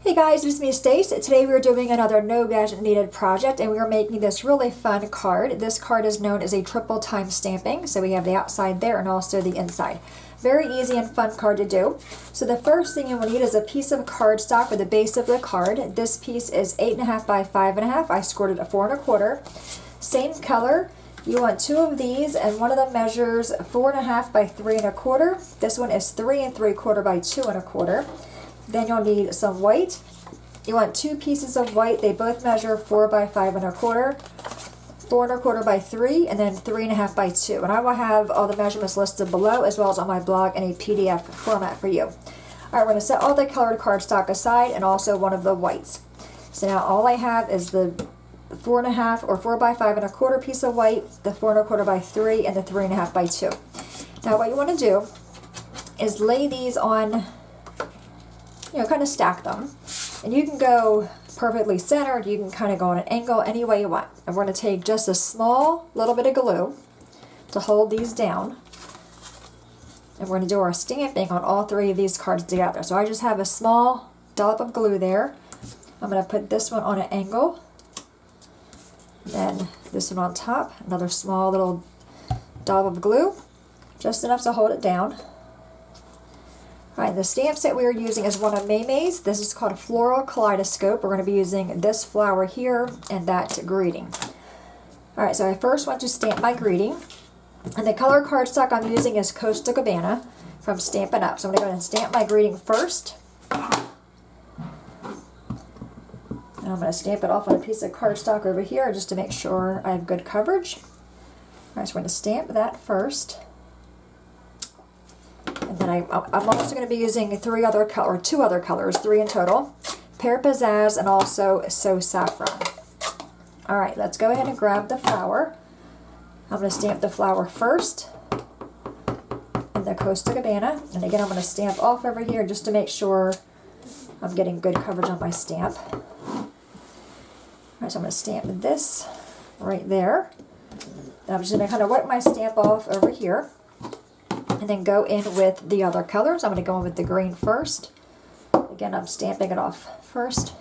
Hey guys, it's me Stace. Today we're doing another no gadget needed project and we're making this really fun card. This card is known as a triple time stamping, so we have the outside there and also the inside. Very easy and fun card to do. So the first thing you will need is a piece of cardstock with the base of the card. This piece is 8.5 by 5.5. I scored it at 4 1/4. Same color. You want two of these, and one of them measures 4.5 by 3 1/4. This one is 3 3/4 by 2 1/4. Then you'll need some white. You want two pieces of white. They both measure 4 by 5 1/4, 4 1/4 by 3, and then 3.5 by 2. And I will have all the measurements listed below, as well as on my blog in a PDF format for you. All right, we're going to set all the colored cardstock aside and also one of the whites. So now all I have is the 4.5 or 4 by 5 1/4 piece of white, the 4 1/4 by 3, and the 3.5 by 2. Now what you want to do is lay these on, kind of stack them. And you can go perfectly centered, you can kind of go on an angle, any way you want. And we're going to take just a small little bit of glue to hold these down. And we're going to do our stamping on all three of these cards together. So I just have a small dollop of glue there. I'm going to put this one on an angle. Then this one on top, another small little dollop of glue, just enough to hold it down. Alright, the stamp set we are using is one of May's. This is called a Floral Kaleidoscope. We're going to be using this flower here and that greeting. Alright, so I first want to stamp my greeting. And the color cardstock I'm using is Costa Cabana from Stampin' Up. So I'm going to go ahead and stamp my greeting first. And I'm going to stamp it off on a piece of cardstock over here just to make sure I have good coverage. Alright, so we're going to stamp that first. And then I'm also going to be using two other colors, 3 in total. Pear Pizzazz and also So Saffron. Alright, let's go ahead and grab the flower. I'm going to stamp the flower first in the Costa Cabana. And again, I'm going to stamp off over here just to make sure I'm getting good coverage on my stamp. Alright, so I'm going to stamp this right there. And I'm just going to kind of wipe my stamp off over here. And then go in with the other colors. I'm going to go in with the green first. Again, I'm stamping it off first.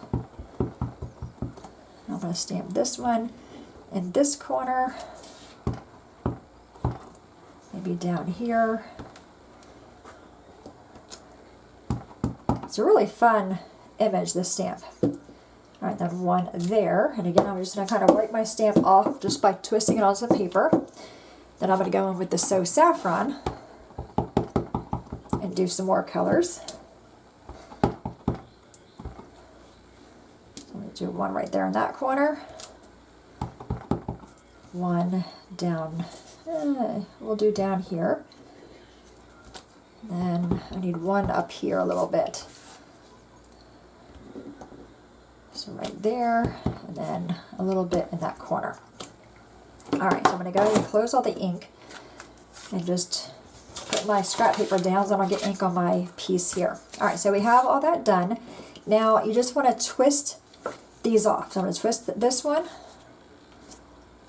I'm going to stamp this one in this corner. Maybe down here. It's a really fun image, this stamp. Alright, then one there. And again, I'm just going to kind of wipe my stamp off just by twisting it on some paper. Then I'm going to go in with the So Saffron and do some more colors. So I'm going to do one right there in that corner. One down, we'll do down here. Then I need one up here a little bit. So right there, and then a little bit in that corner. Alright, so I'm going to go ahead and close all the ink and just put my scrap paper down so I don't get ink on my piece here. Alright, so we have all that done. Now you just want to twist these off. So I'm going to twist this one,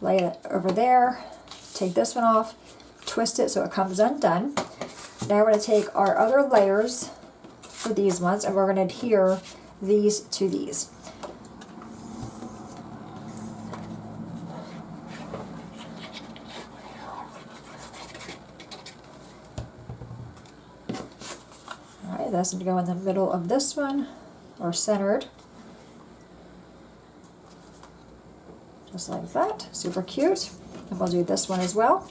lay it over there, take this one off, twist it so it comes undone. Now we're going to take our other layers for these ones and we're going to adhere these to these. That's going to go in the middle of this one, or centered. Just like that. Super cute. And we'll do this one as well.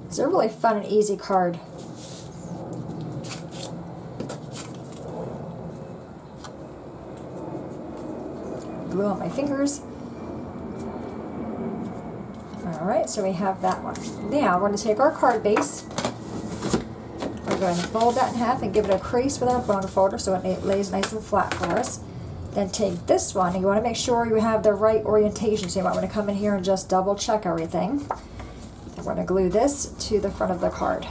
It's a really fun and easy card. Glue on my fingers. Alright, so we have that one. Now we're going to take our card base. We're going to fold that in half and give it a crease with our bone folder so it lays nice and flat for us. Then take this one, and you want to make sure you have the right orientation. So you might want to come in here and just double check everything. We're going to glue this to the front of the card.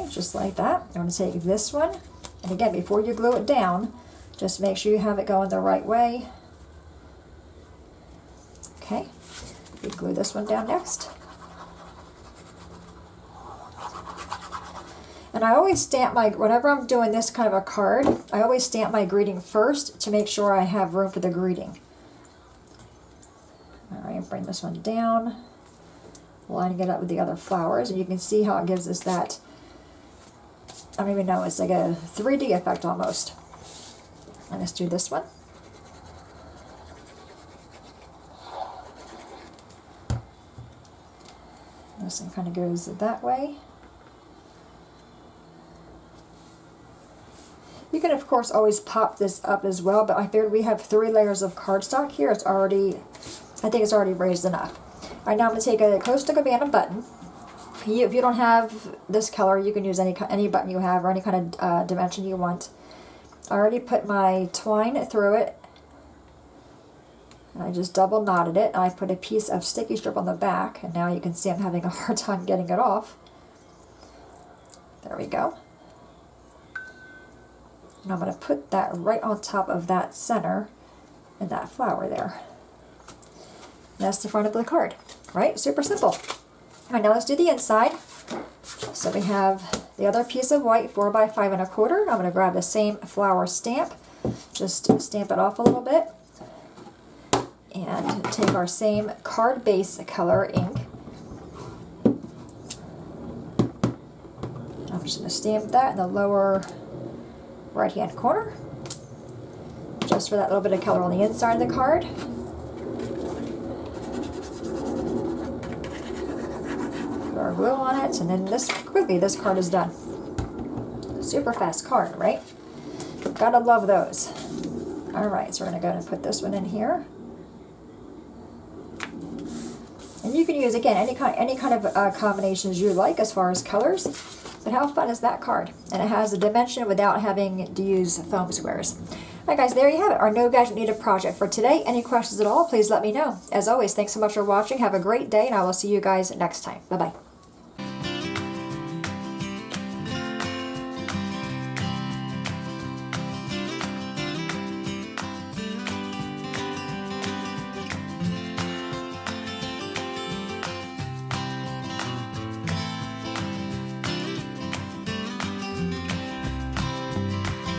Okay, just like that. I'm going to take this one, and again, before you glue it down, just make sure you have it going the right way. Okay, we glue this one down next. And I always stamp whenever I'm doing this kind of a card, I always stamp my greeting first to make sure I have room for the greeting. All right, bring this one down, lining it up with the other flowers, and you can see how it gives us that, I don't even know, it's like a 3D effect almost. And let's do this one. This one kind of goes that way. You can, of course, always pop this up as well, but I figured we have 3 layers of cardstock here. It's already, I think it's already raised enough. All right, now I'm going to take a Coastal Cabana button. If you don't have this color, you can use any button you have or any kind of dimension you want. I already put my twine through it. And I just double knotted it, and I put a piece of sticky strip on the back, and now you can see I'm having a hard time getting it off. There we go. And I'm going to put that right on top of that center and that flower there. And that's the front of the card, right? Super simple. All right, now let's do the inside. So we have the other piece of white, 4 by 5 1/4. I'm going to grab the same flower stamp, just stamp it off a little bit. And take our same card base color ink. I'm just going to stamp that in the lower right hand corner, just for that little bit of color on the inside of the card. Put our glue on it, and then this card is done. Super fast card, right? Gotta love those. All right, so we're going to go ahead and put this one in here. And you can use, again, any kind of combinations you like as far as colors. But how fun is that card? And it has a dimension without having to use foam squares. All right, guys, there you have it, our No Gadget Needed project for today. Any questions at all, please let me know. As always, thanks so much for watching. Have a great day, and I will see you guys next time. Bye-bye.